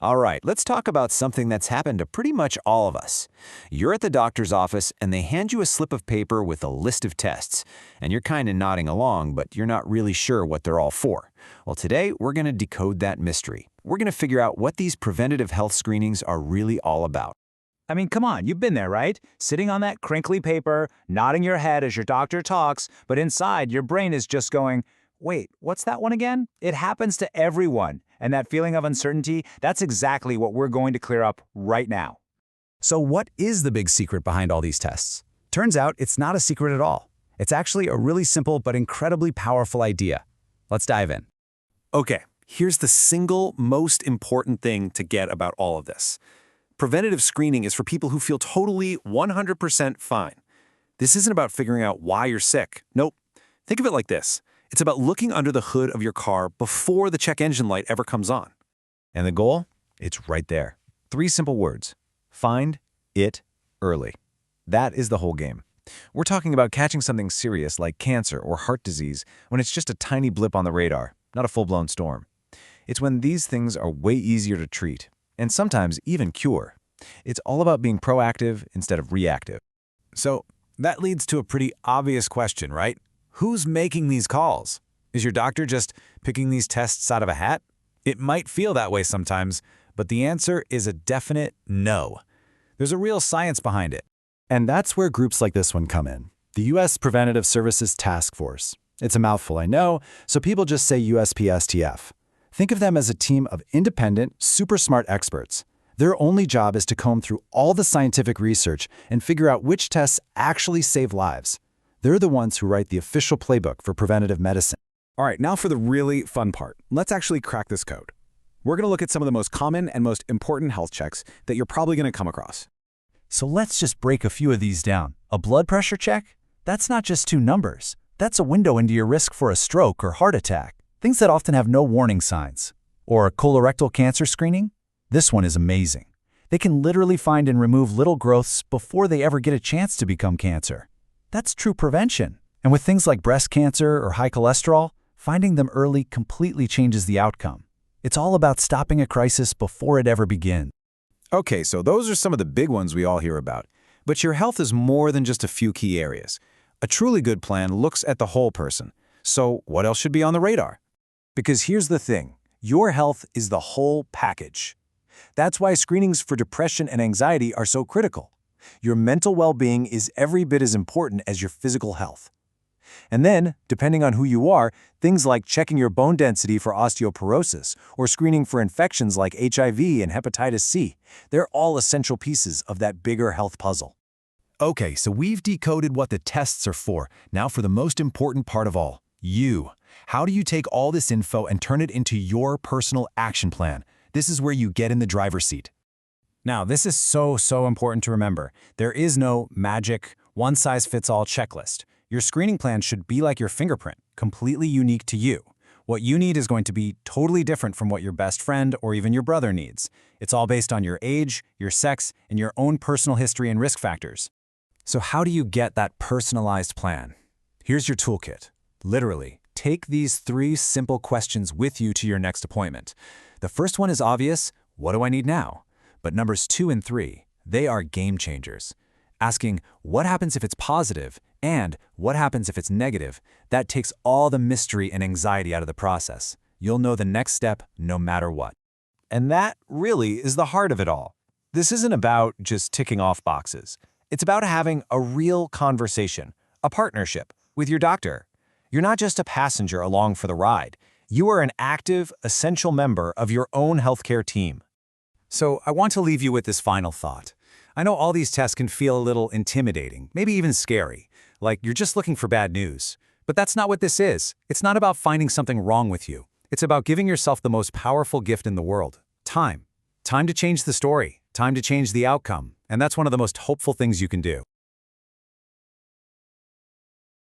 All right, let's talk about something that's happened to pretty much all of us. You're at the doctor's office and they hand you a slip of paper with a list of tests, and you're kind of nodding along, but you're not really sure what they're all for. Well, today we're going to decode that mystery. We're going to figure out what these preventative health screenings are really all about. I mean, come on, you've been there, right? Sitting on that crinkly paper, nodding your head as your doctor talks, but inside your brain is just going, wait, what's that one again? It happens to everyone. And that feeling of uncertainty, that's exactly what we're going to clear up right now. So what is the big secret behind all these tests? Turns out it's not a secret at all. It's actually a really simple but incredibly powerful idea. Let's dive in. Okay, here's the single most important thing to get about all of this. Preventative screening is for people who feel totally 100% fine. This isn't about figuring out why you're sick. Nope. Think of it like this. It's about looking under the hood of your car before the check engine light ever comes on. And the goal? It's right there. 3 simple words. Find it early. That is the whole game. We're talking about catching something serious like cancer or heart disease when it's just a tiny blip on the radar, not a full-blown storm. It's when these things are way easier to treat, and sometimes even cure. It's all about being proactive instead of reactive. So that leads to a pretty obvious question, right? Who's making these calls? Is your doctor just picking these tests out of a hat? It might feel that way sometimes, but the answer is a definite no. There's a real science behind it. And that's where groups like this one come in. The U.S. Preventive Services Task Force. It's a mouthful, I know, so people just say USPSTF. Think of them as a team of independent, super smart experts. Their only job is to comb through all the scientific research and figure out which tests actually save lives. They're the ones who write the official playbook for preventative medicine. All right, now for the really fun part. Let's actually crack this code. We're going to look at some of the most common and most important health checks that you're probably going to come across. So let's just break a few of these down. A blood pressure check? That's not just 2 numbers. That's a window into your risk for a stroke or heart attack, things that often have no warning signs. Or a colorectal cancer screening? This one is amazing. They can literally find and remove little growths before they ever get a chance to become cancer. That's true prevention. And with things like breast cancer or high cholesterol, finding them early completely changes the outcome. It's all about stopping a crisis before it ever begins. Okay, so those are some of the big ones we all hear about. But your health is more than just a few key areas. A truly good plan looks at the whole person. So what else should be on the radar? Because here's the thing, your health is the whole package. That's why screenings for depression and anxiety are so critical. Your mental well-being is every bit as important as your physical health. And then, depending on who you are, things like checking your bone density for osteoporosis or screening for infections like HIV and hepatitis C, they're all essential pieces of that bigger health puzzle. Okay, so we've decoded what the tests are for. Now for the most important part of all, you. How do you take all this info and turn it into your personal action plan? This is where you get in the driver's seat. Now, this is so important to remember. There is no magic, one-size-fits-all checklist. Your screening plan should be like your fingerprint, completely unique to you. What you need is going to be totally different from what your best friend or even your brother needs. It's all based on your age, your sex, and your own personal history and risk factors. So how do you get that personalized plan? Here's your toolkit. Literally, take these 3 simple questions with you to your next appointment. The first one is obvious, what do I need now? But numbers 2 and 3, they are game changers. Asking, what happens if it's positive, and what happens if it's negative, that takes all the mystery and anxiety out of the process. You'll know the next step no matter what. And that really is the heart of it all. This isn't about just ticking off boxes. It's about having a real conversation, a partnership with your doctor. You're not just a passenger along for the ride. You are an active, essential member of your own healthcare team. So I want to leave you with this final thought. I know all these tests can feel a little intimidating, maybe even scary, like you're just looking for bad news. But that's not what this is. It's not about finding something wrong with you. It's about giving yourself the most powerful gift in the world, time. Time to change the story, time to change the outcome, and that's one of the most hopeful things you can do.